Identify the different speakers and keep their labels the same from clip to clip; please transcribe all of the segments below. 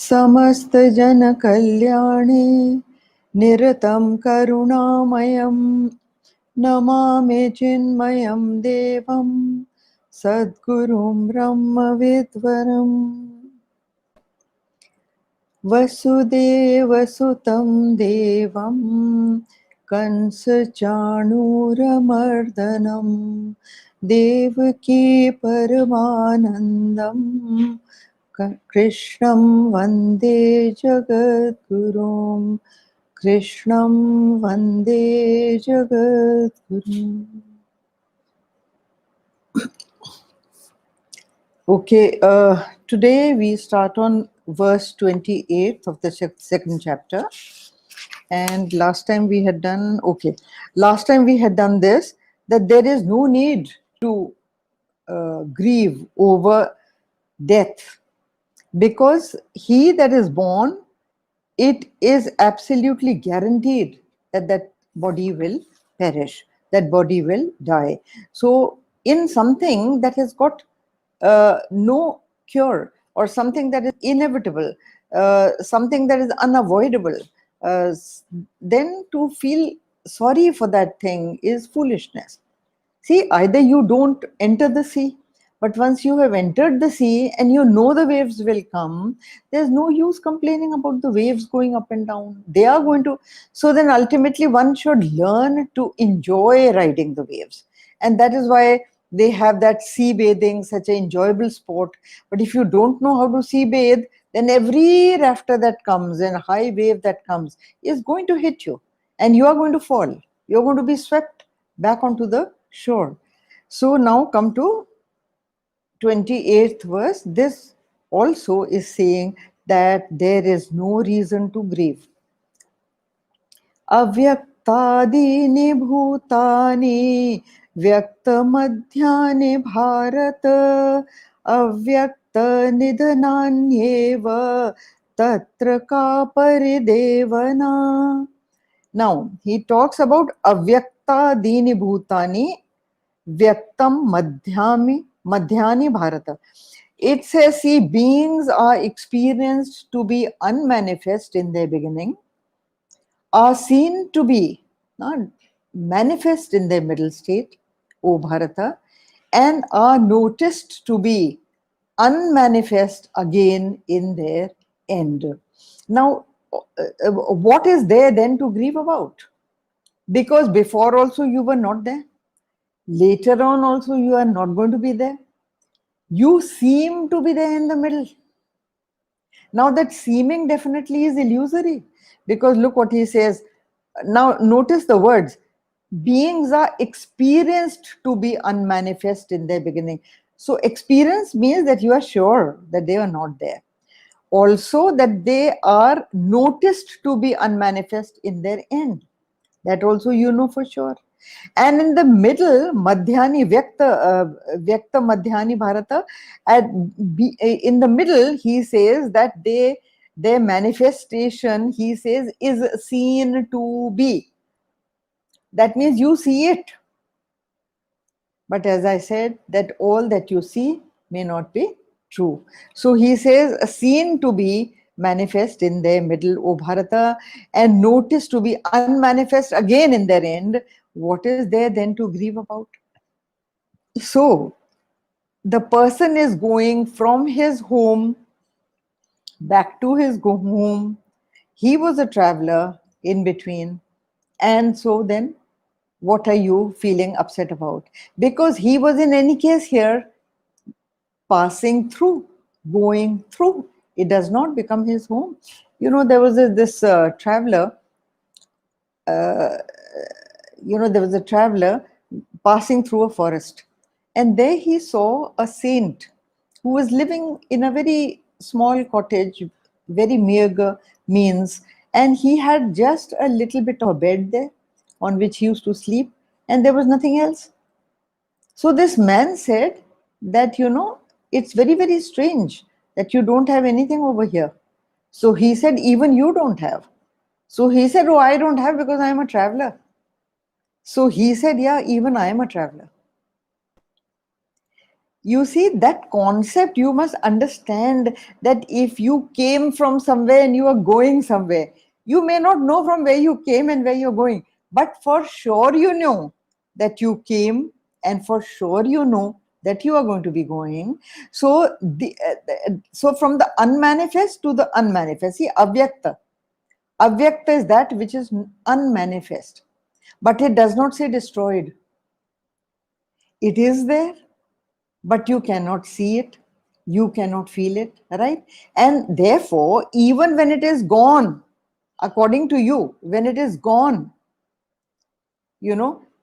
Speaker 1: समस्त जन कल्याणे निरतं करुणामयं नमामि चिन्मयं देवं सद्गुरुं ब्रह्मविद्वरम् वसुदेवसुतं देवं कंसचाणूरमर्दनं देवकी परमानन्दं कृष्णं वन्दे जगद्गुरुं कृष्णं वन्दे जगद्गुरुम्. Okay, today we start on verse 28 of the second chapter. And last time we had done this, that there is no need to grieve over death, because he that is born, it is absolutely guaranteed that that body will perish, that body will die. So in something that has got no cure, or something that is inevitable, something that is unavoidable, then to feel sorry for that thing is foolishness. See, either you don't enter the sea, but once you have entered the sea and you know the waves will come, there's no use complaining about the waves going up and down. They are going to. So then ultimately one should learn to enjoy riding the waves. And that is why they have that sea bathing, such an enjoyable sport. But if you don't know how to sea bathe, then every rafter that comes and high wave that comes is going to hit you, and you are going to fall. You're going to be swept back onto the shore. So now come to 28th verse. This also is saying that there is no reason to grieve. Avyaktadini bhutani vyaktamadhyani bharata avyakta nidhananyeva tatra ka paridevana. Now he talks about avyakta dini bhutani vyaktam madhyani bharata. It says, see, beings are experienced to be unmanifest in their beginning, are seen to be not manifest in their middle state, O Bharata, and are noticed to be unmanifest again in their end. Now, what is there then to grieve about? Because before also you were not there. Later on also you are not going to be there. You seem to be there in the middle. Now that seeming definitely is illusory, because look what he says. Now notice the words. Beings are experienced to be unmanifest in their beginning. So experience means that you are sure that they are not there. Also that they are noticed to be unmanifest in their end. That also you know for sure. And in the middle, Madhyani Vyakta Madhyani Bharata, in the middle, he says that their manifestation, he says, is seen to be. That means you see it. But as I said, that all that you see may not be true. So he says, seen to be manifest in their middle, O Bharata, and noticed to be unmanifest again in their end. What is there then to grieve about? So the person is going from his home back to his home. He was a traveler in between. And so then, what are you feeling upset about? Because he was in any case here passing through, going through. It does not become his home. You know, there was this traveler, there was a traveler passing through a forest. And there he saw a saint who was living in a very small cottage, very meager means. And he had just a little bit of a bed there on which he used to sleep. And there was nothing else. So this man said that, it's very, very strange that you don't have anything over here. So he said, even you don't have. So he said, oh, I don't have because I am a traveler. So he said, yeah, even I am a traveler. You see, that concept, you must understand that if you came from somewhere and you are going somewhere, you may not know from where you came and where you're going, but for sure you know that you came, and for sure you know that you are going to be going. So so from the unmanifest to the unmanifest, see, avyakta. Avyakta is that which is unmanifest, but it does not say destroyed. It is there, but you cannot see it, you cannot feel it, right? And therefore, even when it is gone, according to you, when it is gone,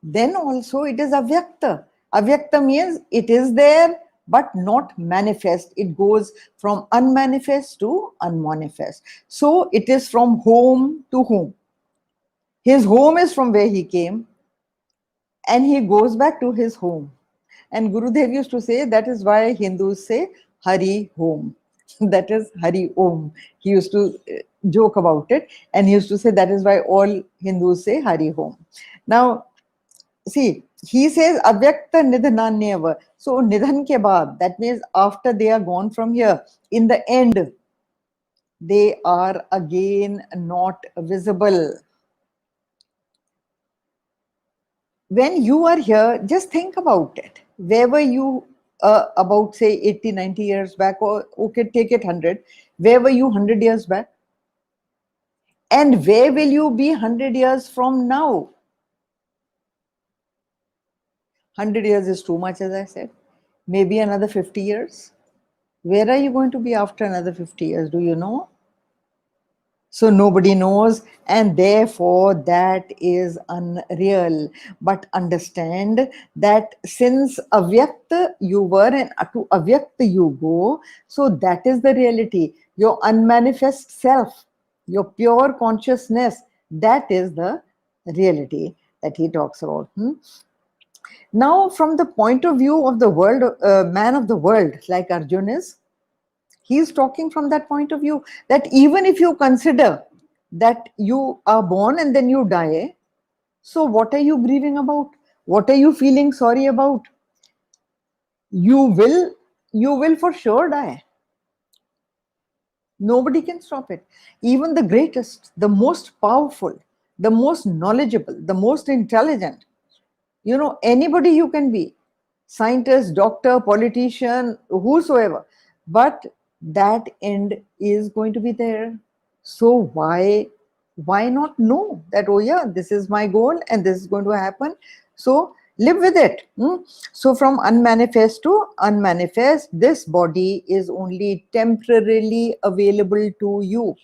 Speaker 1: then also it is avyakta. Avyakta means it is there, but not manifest. It goes from unmanifest to unmanifest. So it is from home to home. His home is from where he came, and he goes back to his home. And Gurudev used to say that is why Hindus say Hari Home. That is Hari Om. He used to joke about it, and he used to say that is why all Hindus say Hari Home. Now, see, he says Avyakta Nidhananyeva. So Nidhan ke baad, that means after they are gone from here, in the end, they are again not visible. When you are here, just think about it. Where were you about, say, 80, 90 years back, or okay, take it 100. Where were you 100 years back? And where will you be 100 years from now? 100 years is too much, as I said. Maybe another 50 years. Where are you going to be after another 50 years? Do you know? So nobody knows, and therefore that is unreal. But understand that since avyakta you were and to avyakta you go, so that is the reality. Your unmanifest self, your pure consciousness, that is the reality that he talks about. Now, from the point of view of the world, man of the world, like Arjun is, he is talking from that point of view, that even if you consider that you are born and then you die, so what are you grieving about? What are you feeling sorry about? You will for sure die. Nobody can stop it. Even the greatest, the most powerful, the most knowledgeable, the most intelligent, anybody you can be, scientist, doctor, politician, whosoever, but that end is going to be there. So why not know that, oh yeah, this is my goal and this is going to happen, so live with it. So from unmanifest to unmanifest, this body is only temporarily available to you,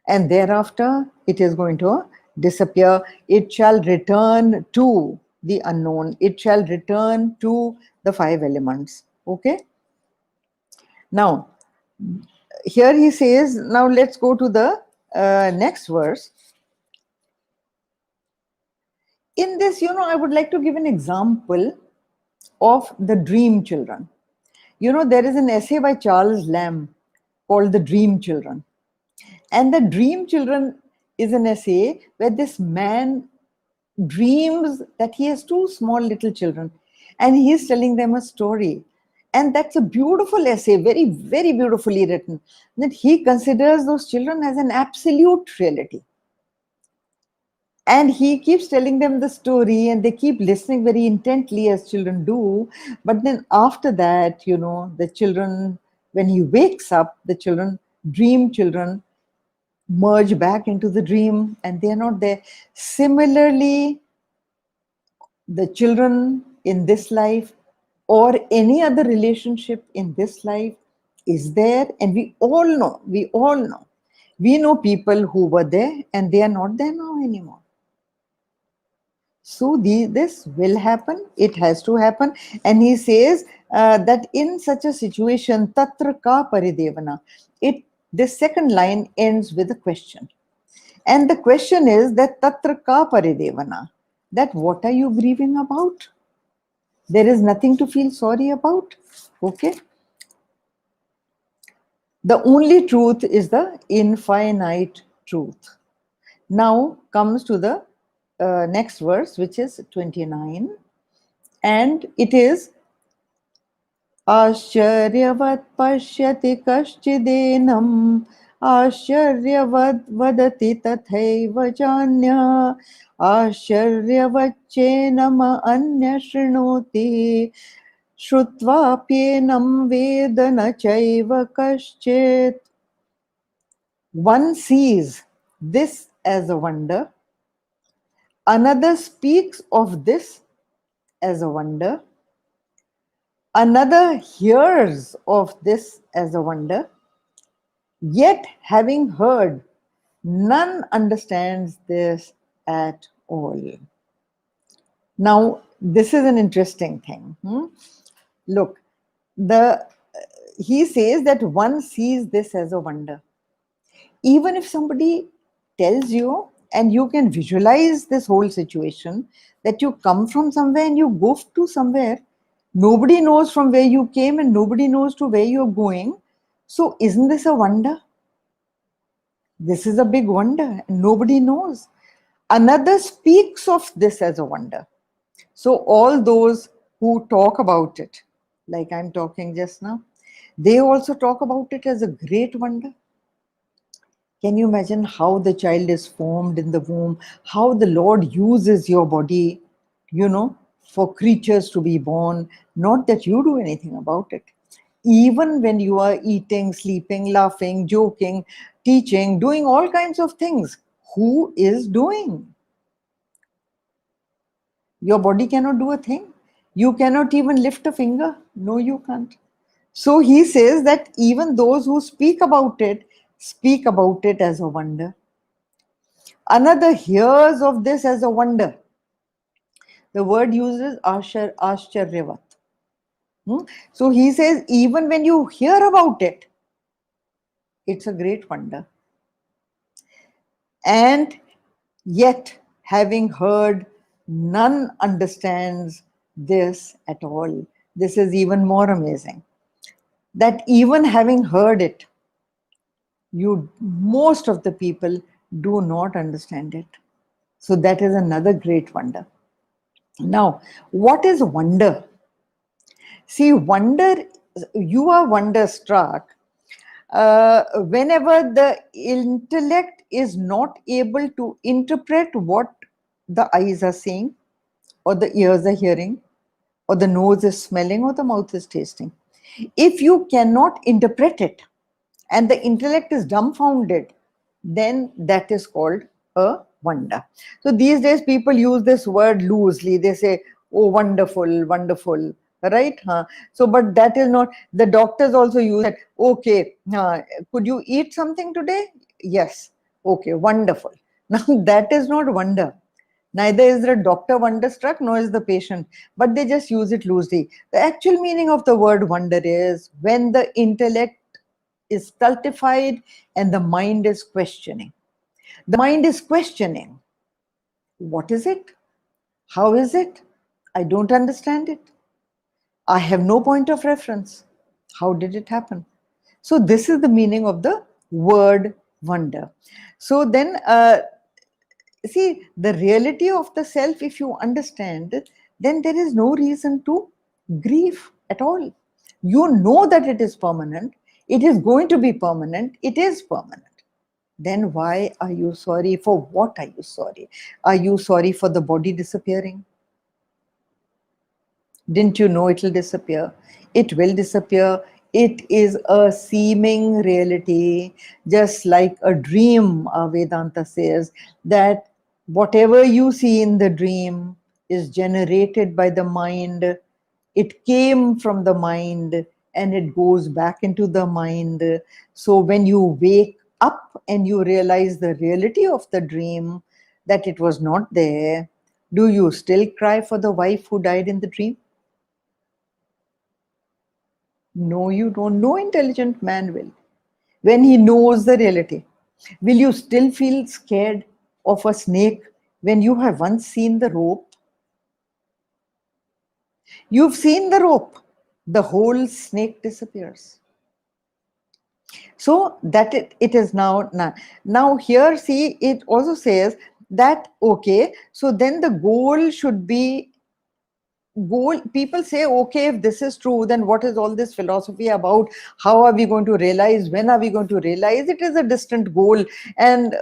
Speaker 1: and thereafter it is going to disappear. It shall return to the unknown, it shall return to the five elements. Okay, now here he says, now let's go to the next verse. In this, I would like to give an example of the dream children. There is an essay by Charles Lamb called The Dream Children. And The Dream Children is an essay where this man dreams that he has two small little children and he is telling them a story. And that's a beautiful essay, very, very beautifully written. That he considers those children as an absolute reality. And he keeps telling them the story and they keep listening very intently, as children do. But then after that, the children, when he wakes up, the children, dream children, merge back into the dream and they're not there. Similarly, the children in this life or any other relationship in this life is there, and we know people who were there and they are not there now anymore. So this will happen, it has to happen. And he says that in such a situation, tatra ka paridevana, this second line ends with a question. And the question is that tatra ka paridevana, that what are you grieving about? There is nothing to feel sorry about. Okay. The only truth is the infinite truth. Now comes to the next verse, which is 29, and it is आश्चर्यवत् पश्यति कश्चिदेनम् आश्चर्यवद् वदति तथैव चान्यः आश्चर्यवच्चेनम अन्य शृणोति श्रुत्वाप्येनं वेद न चैव कश्चित्. One sees this as a wonder, another speaks of this as a wonder, another hears of this as a wonder, yet having heard, none understands this at all. Now, this is an interesting thing. Look, he says that one sees this as a wonder. Even if somebody tells you and you can visualize this whole situation, that you come from somewhere and you go to somewhere, nobody knows from where you came and nobody knows to where you're going. So isn't this a wonder? This is a big wonder. Nobody knows. Another speaks of this as a wonder. So all those who talk about it, like I'm talking just now, they also talk about it as a great wonder. Can you imagine how the child is formed in the womb, how the Lord uses your body, for creatures to be born, not that you do anything about it. Even when you are eating, sleeping, laughing, joking, teaching, doing all kinds of things, who is doing? Your body cannot do a thing. You cannot even lift a finger. No, you can't. So he says that even those who speak about it as a wonder. Another hears of this as a wonder. The word uses ashcharyavat. So he says, even when you hear about it, it's a great wonder. And yet, having heard, none understands this at all. This is even more amazing. That even having heard it, most of the people do not understand it. So that is another great wonder. Now, what is wonder? See, wonder, you are wonderstruck whenever the intellect is not able to interpret what the eyes are seeing, or the ears are hearing, or the nose is smelling, or the mouth is tasting. If you cannot interpret it and the intellect is dumbfounded, then that is called a wonder. So these days people use this word loosely. They say, oh, wonderful, wonderful, right? So, but that is not, the doctors also use that, okay, could you eat something today? Yes. Okay, wonderful. Now that is not wonder. Neither is the doctor wonderstruck, nor is the patient, but they just use it loosely. The actual meaning of the word wonder is when the intellect is stultified and the mind is questioning. The mind is questioning. What is it? How is it? I don't understand it. I have no point of reference. How did it happen? So this is the meaning of the word wonder. So then, see, the reality of the self, if you understand, then there is no reason to grieve at all. You know that it is permanent. It is going to be permanent. It is permanent. Then why are you sorry? For what are you sorry? Are you sorry for the body disappearing? Didn't you know it will disappear? It will disappear. It is a seeming reality, just like a dream, Vedanta says, that whatever you see in the dream is generated by the mind. It came from the mind and it goes back into the mind. So when you wake up and you realize the reality of the dream, that it was not there, do you still cry for the wife who died in the dream? No, you don't. No intelligent man will. When he knows the reality, will you still feel scared of a snake when you have once seen the rope? You've seen the rope, the whole snake disappears. So that it is now here, see, it also says that, okay, so then the goal should be goal. People say, okay, if this is true, then what is all this philosophy about? How are we going to realize? When are we going to realize? It is a distant goal, and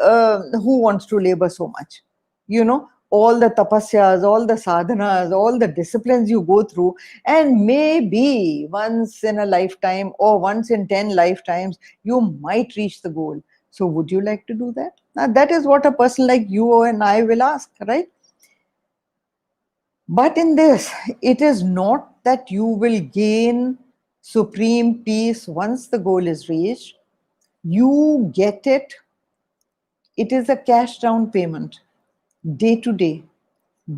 Speaker 1: who wants to labor so much? You know, all the tapasyas, all the sadhanas, all the disciplines you go through, and maybe once in a lifetime or once in 10 lifetimes you might reach the goal. So would you like to do that? Now that is what a person like you and I will ask, right? But in this, it is not that you will gain supreme peace once the goal is reached. You get it. It is a cash down payment, day to day,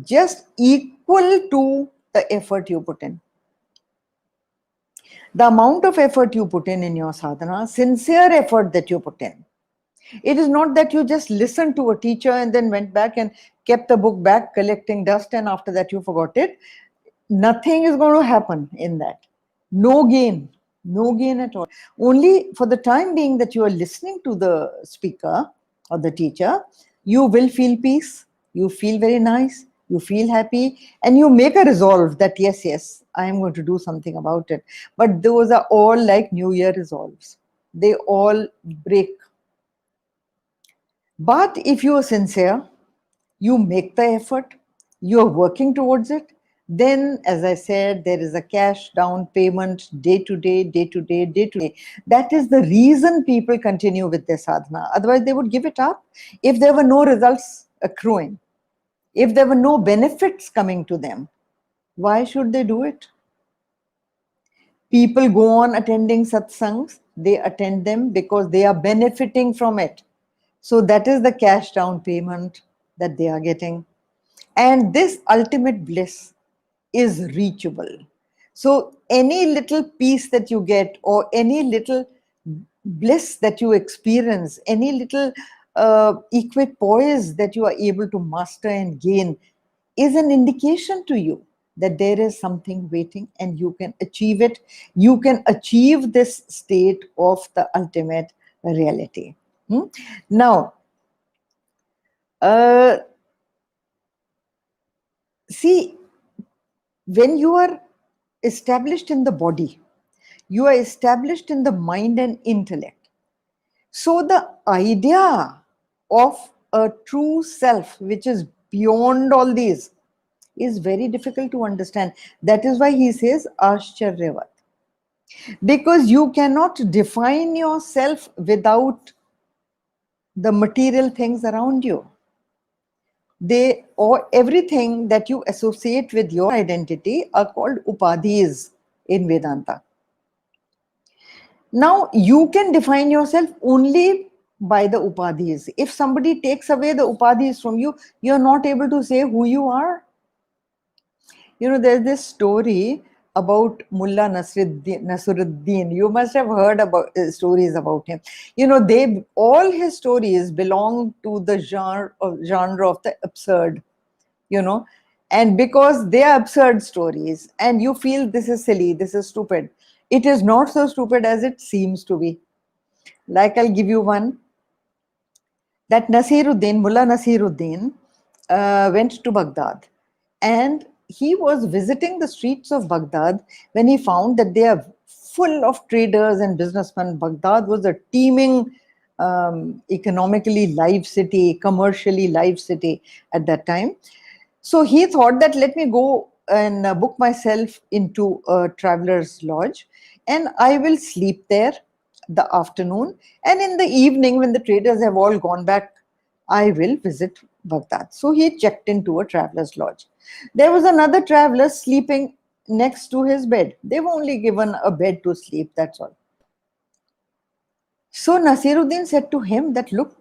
Speaker 1: just equal to the effort you put in. The amount of effort you put in your sadhana, sincere effort that you put in. It is not that you just listened to a teacher and then went back and kept the book back collecting dust, and after that you forgot it. Nothing is going to happen in that. No gain, no gain at all. Only for the time being that you are listening to the speaker or the teacher, you will feel peace, you feel very nice, you feel happy, and you make a resolve that yes, yes, I am going to do something about it. But those are all like New Year resolves, they all break. But if you are sincere, you make the effort, you're working towards it, then, as I said, there is a cash down payment, day to day, day to day, day to day. That is the reason people continue with their sadhana. Otherwise, they would give it up if there were no results accruing, if there were no benefits coming to them. Why should they do it? People go on attending satsangs, they attend them because they are benefiting from it. So that is the cash down payment that they are getting. And this ultimate bliss is reachable. So any little peace that you get, or any little bliss that you experience, any little equipoise that you are able to master and gain, is an indication to you that there is something waiting and you can achieve it. You can achieve this state of the ultimate reality. Now, see, when you are established in the body, you are established in the mind and intellect. So the idea of a true self, which is beyond all these, is very difficult to understand. That is why he says Ashcharyavat. Because you cannot define yourself without the material things around you. They, or everything that you associate with your identity, are called upadhis in Vedanta. Now, you can define yourself only by the upadhis. If somebody takes away the upadhis from you, you're not able to say who you are. You know, there's this story about Mullah Nasruddin. You must have heard about stories about him. You know, they, all his stories belong to the genre of the absurd. You know, and because they are absurd stories, and you feel this is silly, this is stupid, it is not so stupid as it seems to be. Like, I'll give you one, that Mullah Nasiruddin, went to Baghdad, and he was visiting the streets of Baghdad when he found that they are full of traders and businessmen. Baghdad was a teeming, economically live city, commercially live city at that time. So he thought that let me go and book myself into a traveler's lodge, and I will sleep there the afternoon. And in the evening, when the traders have all gone back, I will visit Baghdad. So he checked into a traveler's lodge. There was another traveler sleeping next to his bed. They were only given a bed to sleep, that's all. So Nasiruddin said to him that, look,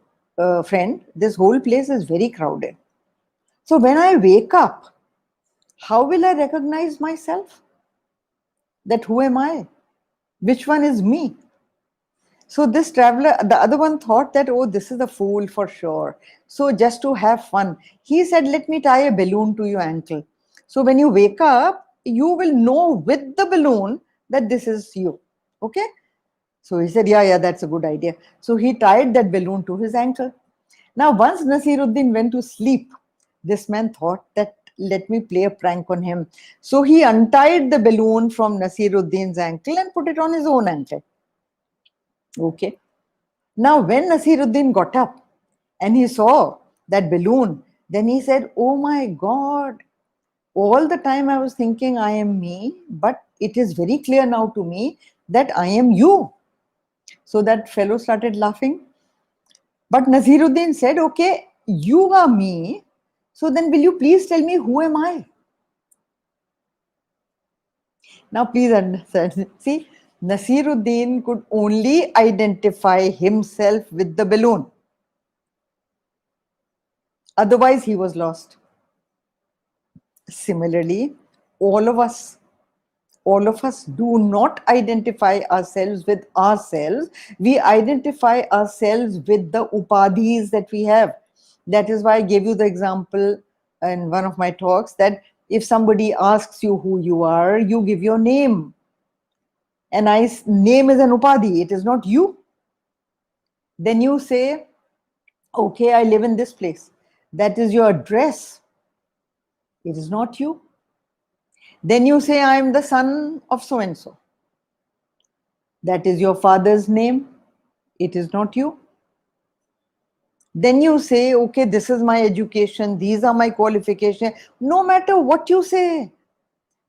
Speaker 1: friend, this whole place is very crowded. So when I wake up, how will I recognize myself? That who am I? Which one is me? So this traveler, the other one thought that, oh, this is a fool for sure. So just to have fun, he said, let me tie a balloon to your ankle. So when you wake up, you will know with the balloon that this is you. Okay? So he said, yeah, that's a good idea. So he tied that balloon to his ankle. Now, once Nasiruddin went to sleep, this man thought that let me play a prank on him. So he untied the balloon from Nasiruddin's ankle and put it on his own ankle. Okay. Now, when Nasiruddin got up and he saw that balloon, then he said, oh my God, all the time I was thinking I am me, but it is very clear now to me that I am you. So that fellow started laughing. But Nasiruddin said, okay, you are me. So then will you please tell me who am I? Now please understand. See, Nasiruddin could only identify himself with the balloon. Otherwise, he was lost. Similarly, all of us do not identify ourselves with ourselves. We identify ourselves with the upadhis that we have. That is why I gave you the example in one of my talks that if somebody asks you who you are, you give your name. And name is an upadhi, it is not you. Then you say, okay, I live in this place. That is your address. It is not you. Then you say, I am the son of so and so. That is your father's name. It is not you. Then you say, okay, this is my education, these are my qualifications. No matter what you say,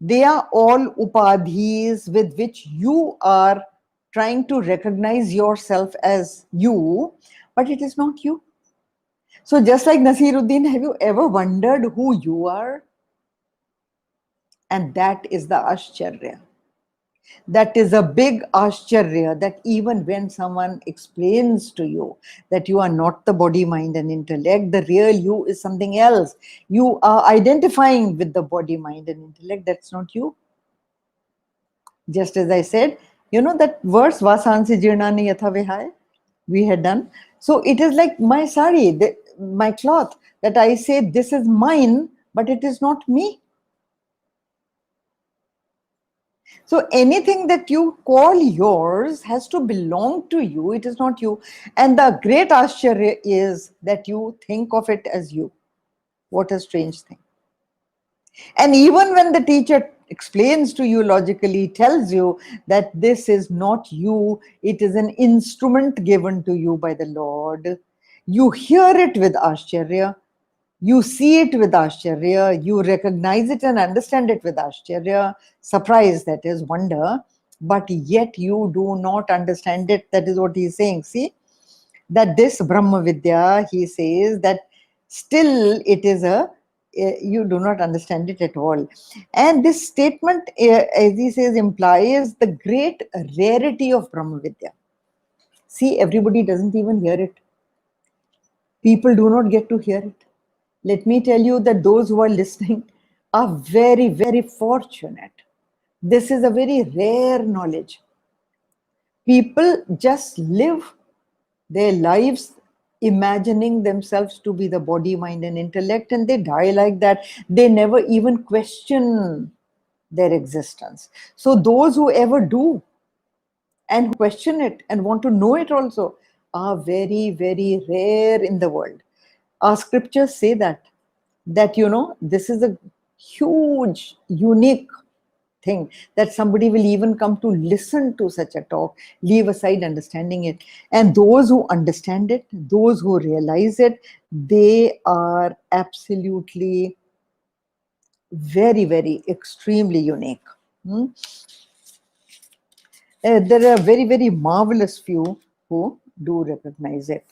Speaker 1: they are all upadhis with which you are trying to recognize yourself as you, but it is not you. So just like Nasiruddin, have you ever wondered who you are? And that is the Ashcharya. That is a big Ashcharya, that even when someone explains to you that you are not the body, mind and intellect, the real you is something else. You are identifying with the body, mind and intellect. That's not you. Just as I said, you know that verse, Vasansi Jirnani Yatha Vihaya, we had done. So it is like my sari, my cloth, that I say this is mine, but it is not me. So anything that you call yours has to belong to you. It is not you. And the great ashcharya is that you think of it as you. What a strange thing. And even when the teacher explains to you logically, tells you that this is not you, it is an instrument given to you by the Lord, you hear it with ashcharya, you see it with ashcharya, you recognize it and understand it with ashcharya, surprise, that is wonder, but yet you do not understand it. That is what he is saying. See, that this Brahma Vidya, he says that still it is you do not understand it at all. And this statement, as he says, implies the great rarity of Brahma Vidya. See, everybody doesn't even hear it. People do not get to hear it. Let me tell you that those who are listening are very, very fortunate. This is a very rare knowledge. People just live their lives imagining themselves to be the body, mind, and intellect, and they die like that. They never even question their existence. So, those who ever do and question it and want to know it also are very, very rare in the world. Our scriptures say that this is a huge, unique thing, that somebody will even come to listen to such a talk, leave aside understanding it. And those who understand it, those who realize it, they are absolutely very, very extremely unique. Hmm? There are very, very marvelous few who do recognize it.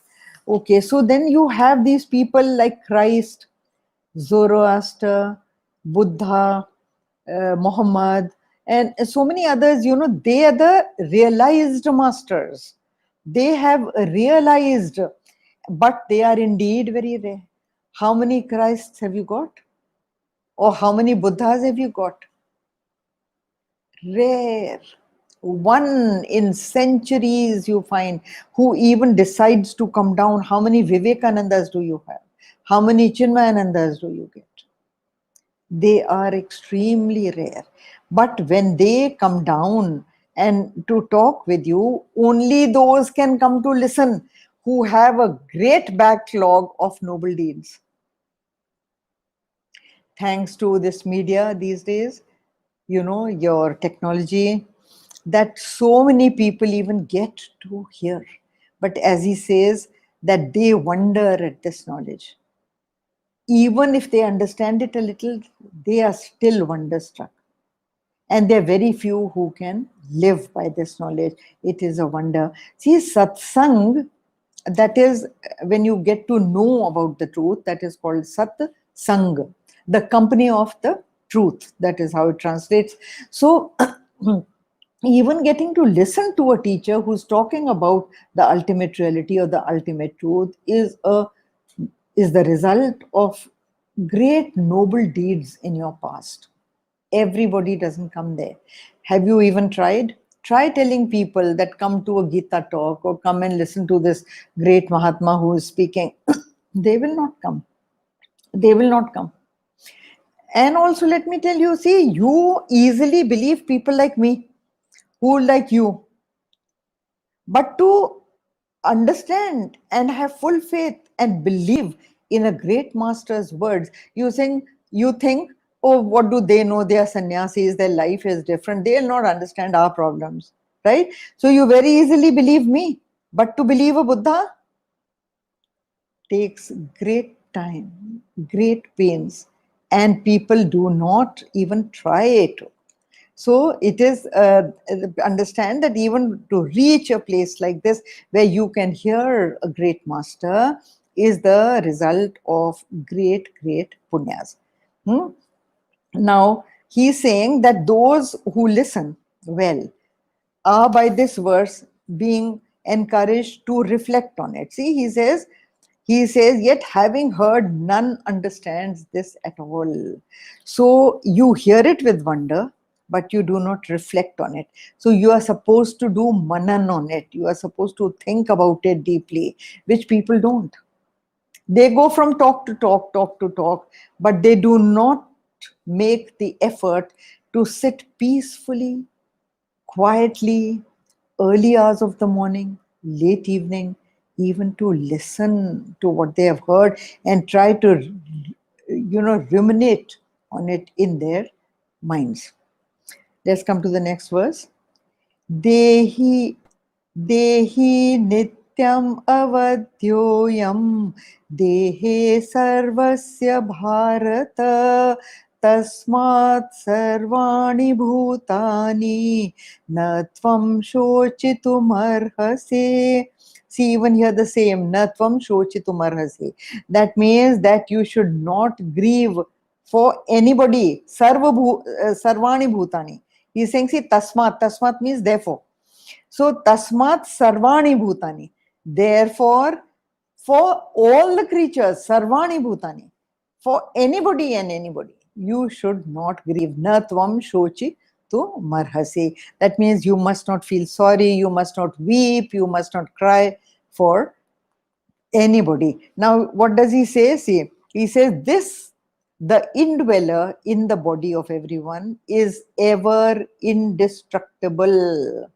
Speaker 1: Okay, so then you have these people like Christ, Zoroaster, Buddha, Muhammad, and so many others. They are the realized masters. They have realized, but they are indeed very rare. How many Christs have you got? Or how many Buddhas have you got? Rare. One in centuries you find who even decides to come down. How many Vivekanandas do you have? How many Chinmayanandas do you get? They are extremely rare. But when they come down and to talk with you. Only those can come to listen who have a great backlog of noble deeds. Thanks to this media these days, your technology, that so many people even get to hear. But as he says, that they wonder at this knowledge. Even if they understand it a little, they are still wonderstruck. And there are very few who can live by this knowledge. It is a wonder. See, satsang, that is when you get to know about the truth, that is called sat sang, the company of the truth. That is how it translates. So, even getting to listen to a teacher who's talking about the ultimate reality or the ultimate truth is the result of great noble deeds in your past. Everybody doesn't come there. Have you even tried? Try telling people that come to a Gita talk or come and listen to this great Mahatma who is speaking. They will not come. They will not come. And also, let me tell you, see, you easily believe people like me, who like you. But to understand and have full faith and believe in a great master's words, you think, oh, what do they know? They are sannyasis, their life is different. They'll not understand our problems, right? So you very easily believe me. But to believe a Buddha takes great time, great pains, and people do not even try it. So it is, understand that even to reach a place like this, where you can hear a great master, is the result of great, great punyas. Now, he's saying that those who listen well are by this verse being encouraged to reflect on it. See, he says, yet having heard, none understands this at all. So you hear it with wonder, but you do not reflect on it. So you are supposed to do manan on it. You are supposed to think about it deeply, which people don't. They go from talk to talk, talk to talk, but they do not make the effort to sit peacefully, quietly, early hours of the morning, late evening, even to listen to what they have heard and try to, ruminate on it in their minds. Let's come to the next verse. Dehi, Dehi nityam avadyoyam dehe sarvasya bharata tasmat sarvani bhutani na tvam shochitum arhase. See, even here the same, na tvam shochitum arhase. That means that you should not grieve for anybody. Sarvani bhutani. He's saying, see, tasmat. Tasmat means therefore. So, tasmat sarvani bhutani. Therefore, for all the creatures, sarvani bhutani, for anybody and anybody, you should not grieve. Na tvam shochi tu marhase. That means you must not feel sorry, you must not weep, you must not cry for anybody. Now, what does he say? See, he says this, the indweller in the body of everyone is ever indestructible.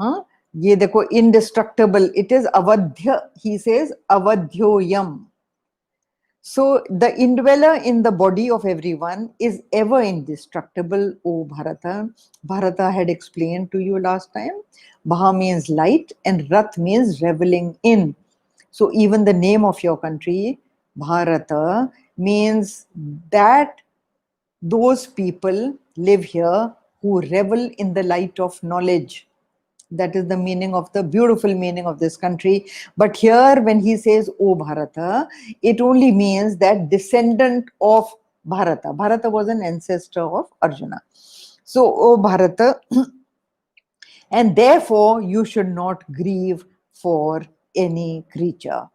Speaker 1: ये देखो, indestructible, it is avadhya. He says avadhyoyam. So the indweller in the body of everyone is ever indestructible, O Bharata. Bharata had explained to you last time. Bha means light and Rat means reveling in. So even the name of your country, Bharata, means that those people live here who revel in the light of knowledge. That is the meaning of the beautiful meaning of this country. But here, when he says, O Bharata, it only means that descendant of Bharata. Bharata was an ancestor of Arjuna. So, O Bharata, and therefore you should not grieve for any creature.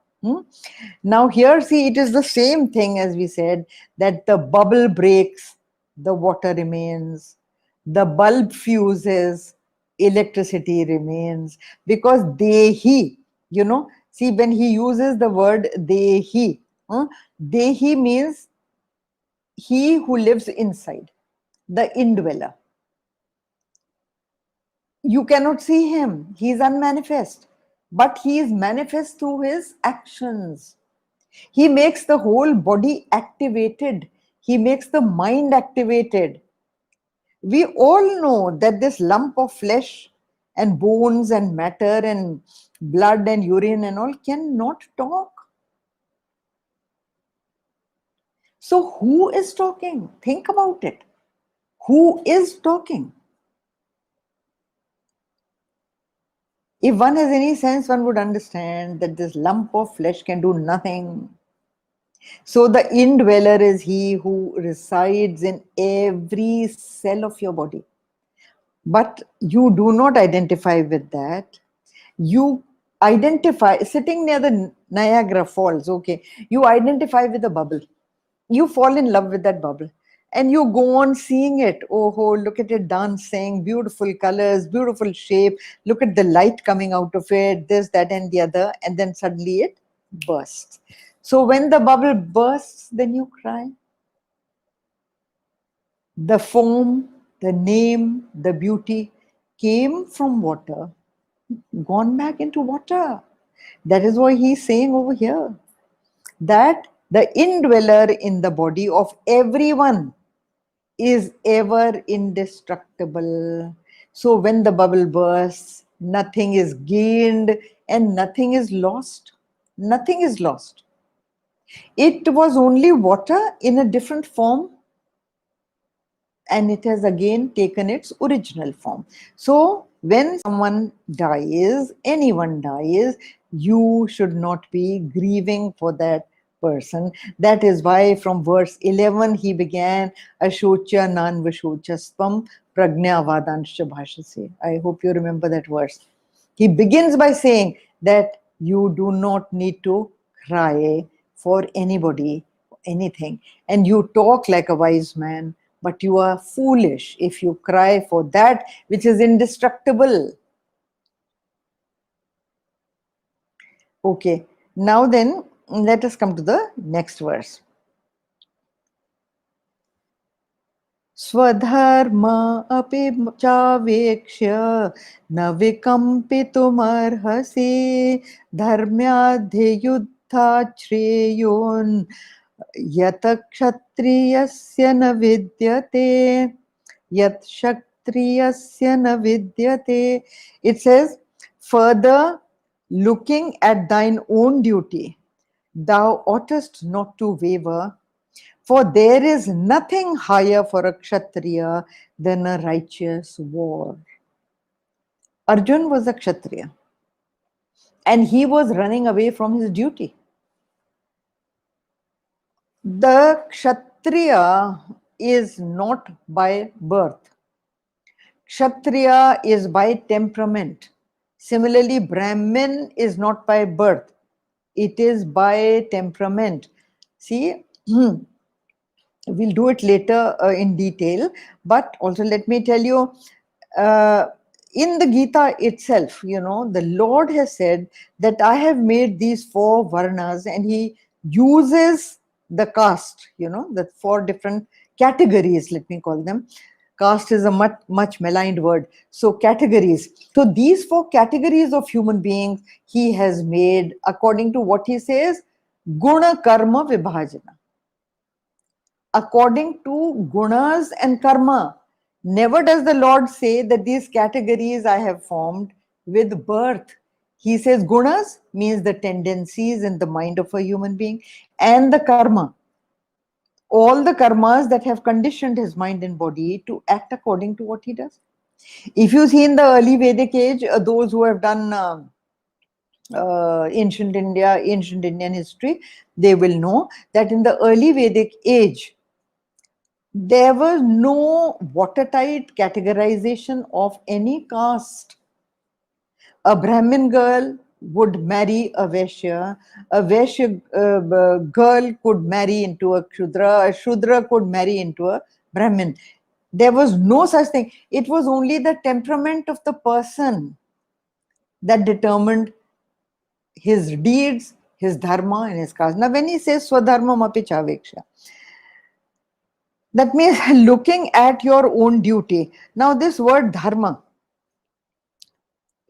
Speaker 1: Now, here, see, it is the same thing as we said, that the bubble breaks, the water remains, the bulb fuses, electricity remains, because dehi, see, when he uses the word dehi, dehi means he who lives inside, the indweller. You cannot see him. He is unmanifest. But he is manifest through his actions. He makes the whole body activated. He makes the mind activated. We all know that this lump of flesh and bones and matter and blood and urine and all cannot talk. So who is talking? Think about it. Who is talking? If one has any sense, one would understand that this lump of flesh can do nothing. So the indweller is he who resides in every cell of your body. But you do not identify with that. You identify, sitting near the Niagara Falls, okay, you identify with the bubble. You fall in love with that bubble. And you go on seeing it. Oh, look at it dancing, beautiful colors, beautiful shape. Look at the light coming out of it, this, that, and the other. And then suddenly it bursts. So when the bubble bursts, then you cry. The foam, the name, the beauty came from water, gone back into water. That is why he's saying over here that the indweller in the body of everyone is ever indestructible. So when the bubble bursts, nothing is gained and nothing is lost. Nothing is lost. It was only water in a different form, and it has again taken its original form. So when someone dies, anyone dies, you should not be grieving for that person. That is why from verse 11 he began Ashocha nan vashochaspam pragnya vadanscha bhashase. I hope you remember that verse. He begins by saying that you do not need to cry for anybody, anything, and you talk like a wise man, but you are foolish if you cry for that which is indestructible. Okay, now then, let us come to the next verse. Swadharma api chavekshya na vikampitumarhasi dharmyadhi yuddha shreyon yata kshatriyasya na vidyate yat kshatriyasya na vidyate. It says, further, looking at thine own duty, thou oughtest not to waver, for there is nothing higher for a kshatriya than a righteous war. Arjun was a kshatriya, and he was running away from his duty. The kshatriya is not by birth. Kshatriya is by temperament. Similarly, Brahmin is not by birth. It is by temperament. See, we'll do it later in detail, but also let me tell you, in the Gita itself, the Lord has said that I have made these 4 varnas, and he uses the caste, the 4 different categories, let me call them. Caste is a much maligned word. So categories. So these 4 categories of human beings he has made according to what he says, guna karma vibhajana. According to gunas and karma. Never does the Lord say that these categories I have formed with birth. He says gunas means the tendencies in the mind of a human being, and the karma. All the karmas that have conditioned his mind and body to act according to what he does. If you see in the early Vedic age, those who have done ancient Indian history, they will know that in the early Vedic age, there was no watertight categorization of any caste. A Brahmin girl would marry a Vaishya girl could marry into a Shudra could marry into a Brahmin. There was no such thing. It was only the temperament of the person that determined his deeds, his dharma, and his caste. Now, when he says Swadharma Mapi Chaveksha, that means looking at your own duty. Now, this word dharma,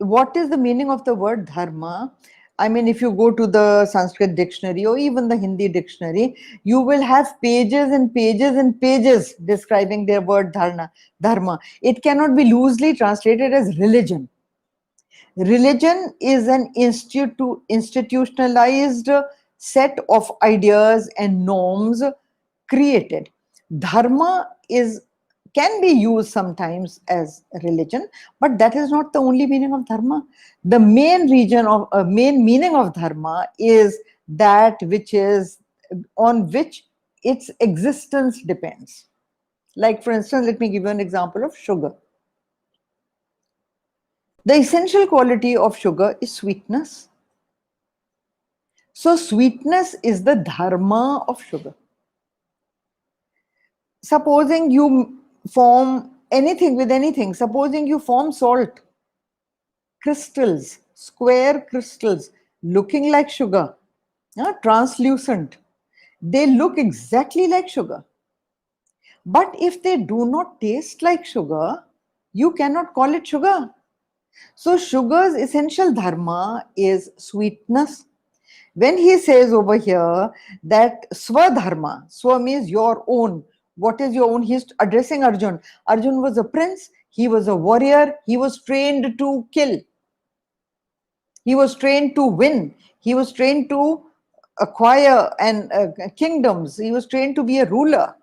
Speaker 1: what is the meaning of the word dharma? I mean, if you go to the Sanskrit dictionary or even the Hindi dictionary, you will have pages and pages and pages describing their word dharma. Dharma. It cannot be loosely translated as religion. Religion is an institutionalized set of ideas and norms created. Dharma is can be used sometimes as religion, but that is not the only meaning of dharma. The main meaning of dharma is that which is on which its existence depends. Like, for instance, let me give you an example of sugar. The essential quality of sugar is sweetness. So sweetness is the dharma of sugar. Supposing you form anything with anything, supposing you form salt, crystals, square crystals, looking like sugar, translucent, they look exactly like sugar. But if they do not taste like sugar, you cannot call it sugar. So sugar's essential dharma is sweetness. When he says over here that swadharma, swa means your own. What is your own? He's addressing Arjun. Arjun was a prince, he was a warrior, he was trained to kill, he was trained to win, he was trained to acquire and kingdoms, he was trained to be a ruler.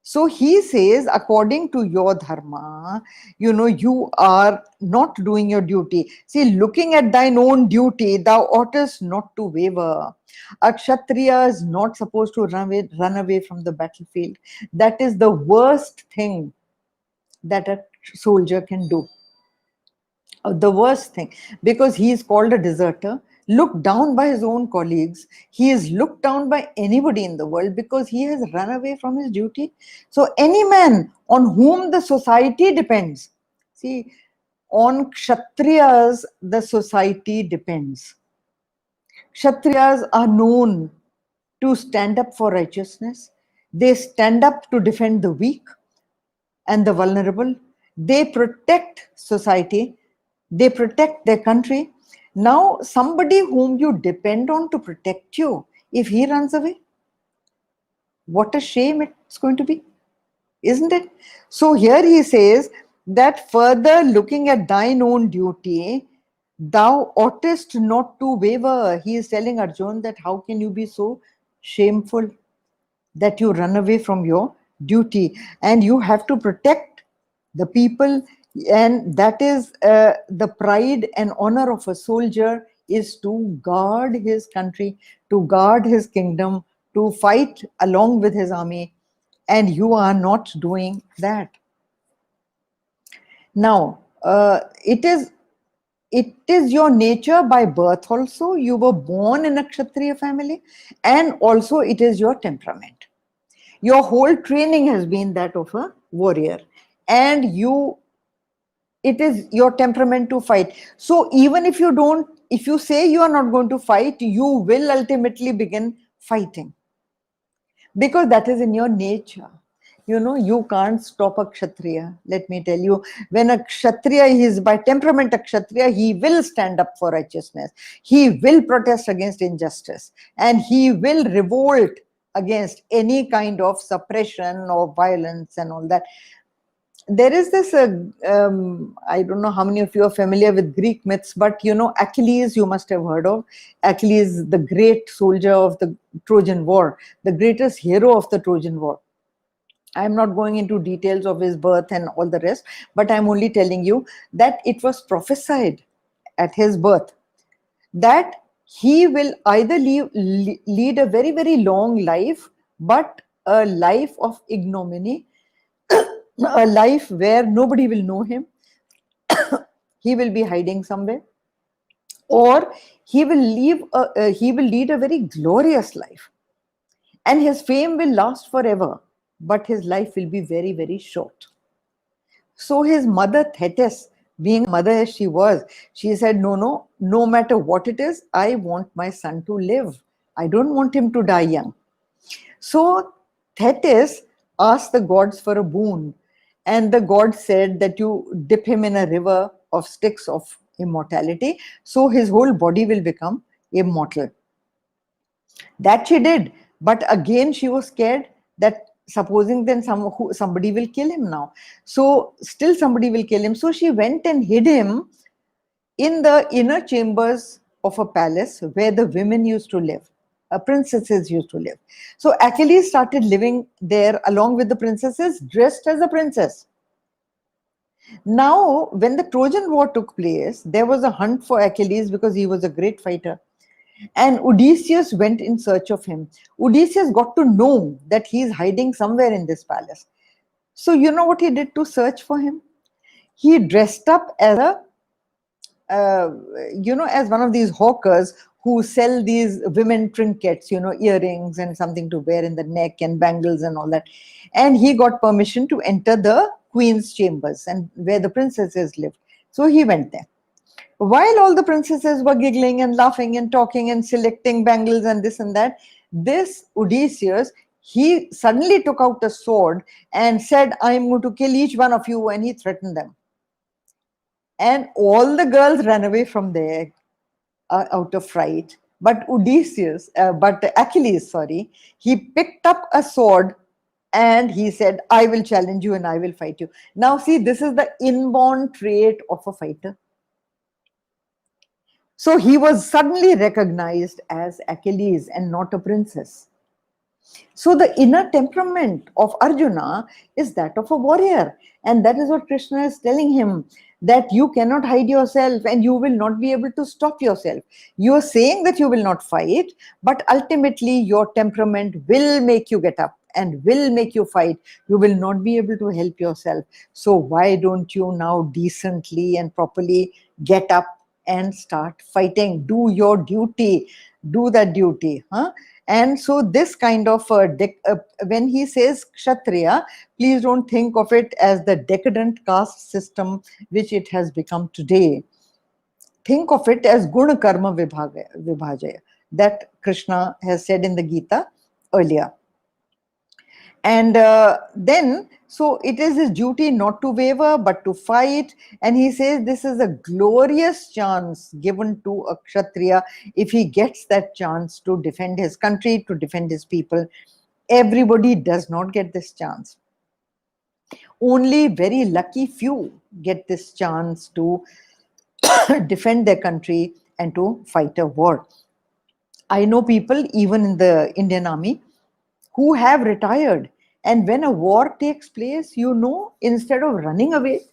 Speaker 1: So he says, according to your dharma, you are not doing your duty. See, looking at thine own duty, thou oughtest not to waver. A Kshatriya is not supposed to run away from the battlefield. That is the worst thing that a soldier can do. The worst thing, because he is called a deserter, looked down by his own colleagues. He is looked down by anybody in the world because he has run away from his duty. So any man on whom the society depends, see, on Kshatriyas the society depends. Kshatriyas are known to stand up for righteousness. They stand up to defend the weak and the vulnerable. They protect society, they protect their country. Now, somebody whom you depend on to protect you, if he runs away, what a shame it's going to be, isn't it? So here he says that further looking at thine own duty, thou oughtest not to waver. He is telling Arjun that how can you be so shameful that you run away from your duty, and you have to protect the people. And that is the pride and honor of a soldier, is to guard his country, to guard his kingdom, to fight along with his army, and you are not doing that. Now, it is your nature by birth also. You were born in a Kshatriya family, and also it is your temperament. Your whole training has been that of a warrior, and it is your temperament to fight. So even if you say you are not going to fight, you will ultimately begin fighting, because that is in your nature. You can't stop a Kshatriya. Let me tell you, when a Kshatriya is by temperament a Kshatriya, he will stand up for righteousness, he will protest against injustice, and he will revolt against any kind of suppression or violence and all that. There is this I don't know how many of you are familiar with Greek myths, but Achilles, you must have heard of. Achilles, the great soldier of the Trojan War, the greatest hero of the Trojan War. I'm not going into details of his birth and all the rest, but I'm only telling you that it was prophesied at his birth that he will either lead a very, very long life, but a life of ignominy, a life where nobody will know him. He will be hiding somewhere, or he will lead a very glorious life, and his fame will last forever, but his life will be very, very short. So his mother Thetis, being a mother as she was, she said, no matter what it is, I want my son to live. I don't want him to die young. So Thetis asked the gods for a boon, and the gods said that you dip him in a river of sticks of immortality, so his whole body will become immortal. That she did, but again she was scared that supposing then somebody will kill him now. So still somebody will kill him. So she went and hid him in the inner chambers of a palace where the women used to live, princesses used to live. So Achilles started living there along with the princesses, dressed as a princess. Now, when the Trojan War took place, there was a hunt for Achilles because he was a great fighter. And Odysseus went in search of him. Odysseus got to know that he is hiding somewhere in this palace. So, you know what he did to search for him? He dressed up as a as one of these hawkers who sell these women trinkets, earrings and something to wear in the neck and bangles and all that. And he got permission to enter the queen's chambers and where the princesses lived. So he went there. While all the princesses were giggling and laughing and talking and selecting bangles and this and that, this Odysseus, he suddenly took out a sword and said, I'm going to kill each one of you, and he threatened them. And all the girls ran away from there out of fright. But Achilles, he picked up a sword and he said, I will challenge you and I will fight you. Now, see, this is the inborn trait of a fighter. So he was suddenly recognized as Achilles and not a princess. So the inner temperament of Arjuna is that of a warrior. And that is what Krishna is telling him, that you cannot hide yourself and you will not be able to stop yourself. You are saying that you will not fight, but ultimately your temperament will make you get up and will make you fight. You will not be able to help yourself. So why don't you now decently and properly get up and start fighting? Do your duty. Do that duty. And so this kind of when he says Kshatriya, please don't think of it as the decadent caste system which it has become today. Think of it as Guna Karma Vibhajaya, that Krishna has said in the Gita earlier. And then, so it is his duty not to waver, but to fight. And he says this is a glorious chance given to a Kshatriya if he gets that chance to defend his country, to defend his people. Everybody does not get this chance. Only very lucky few get this chance to defend their country and to fight a war. I know people, even in the Indian Army, who have retired. And when a war takes place, instead of running away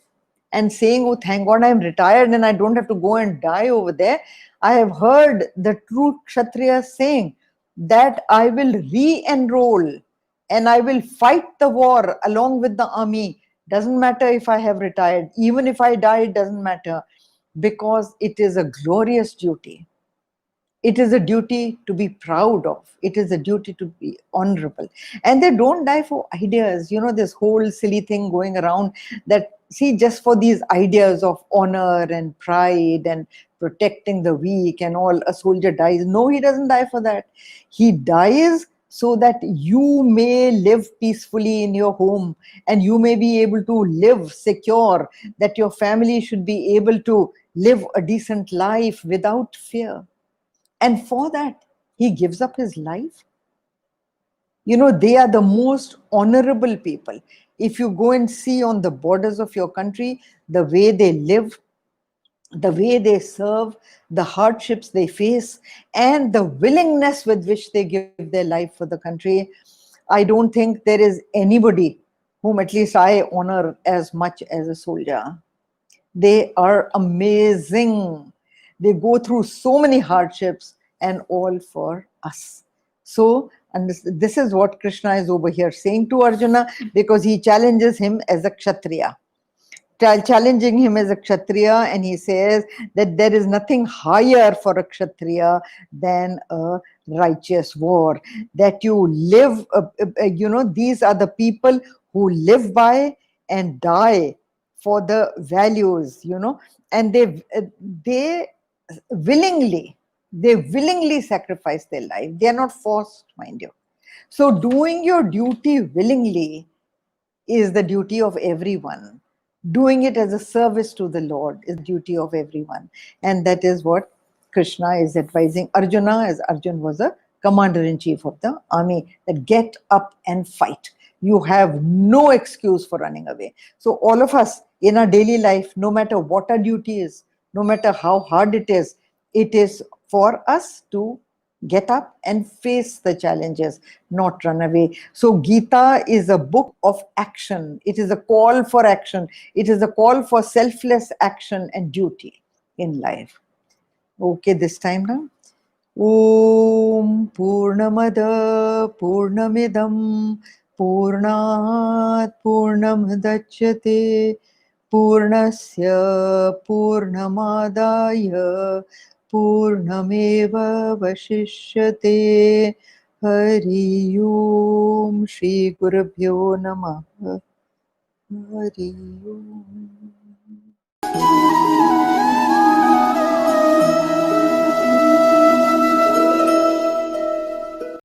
Speaker 1: and saying, oh, thank God I'm retired and I don't have to go and die over there, I have heard the true Kshatriyas saying that I will re-enroll and I will fight the war along with the army. Doesn't matter if I have retired. Even if I die, it doesn't matter, because it is a glorious duty. It is a duty to be proud of. It is a duty to be honorable. And they don't die for ideas. This whole silly thing going around that, see, just for these ideas of honor and pride and protecting the weak and all, a soldier dies. No, he doesn't die for that. He dies so that you may live peacefully in your home and you may be able to live secure, that your family should be able to live a decent life without fear. And for that, he gives up his life. They are the most honorable people. If you go and see on the borders of your country, the way they live, the way they serve, the hardships they face, and the willingness with which they give their life for the country, I don't think there is anybody whom at least I honor as much as a soldier. They are amazing. They go through so many hardships and all for us. So, and this is what Krishna is over here saying to Arjuna, because he challenges him as a Kshatriya. Challenging him as a Kshatriya, and he says that there is nothing higher for a Kshatriya than a righteous war. That you live, these are the people who live by and die for the values, and they willingly sacrifice their life. They are not forced, mind you. So doing your duty willingly is the duty of everyone. Doing it as a service to the Lord is the duty of everyone. And that is what Krishna is advising Arjuna, as Arjun was a commander-in-chief of the army, that get up and fight. You have no excuse for running away. So all of us in our daily life, no matter what our duty is, no matter how hard it is for us to get up and face the challenges, not run away. So Gita is a book of action. It is a call for action. It is a call for selfless action and duty in life. Okay, this time now. Om Purnamada Purnamidam Purnat Purnamudachyate Purnasya Purnamadaya Purnameva Vashishyate. Hari Om Shri Gurubhyo Namaha. Hari Om.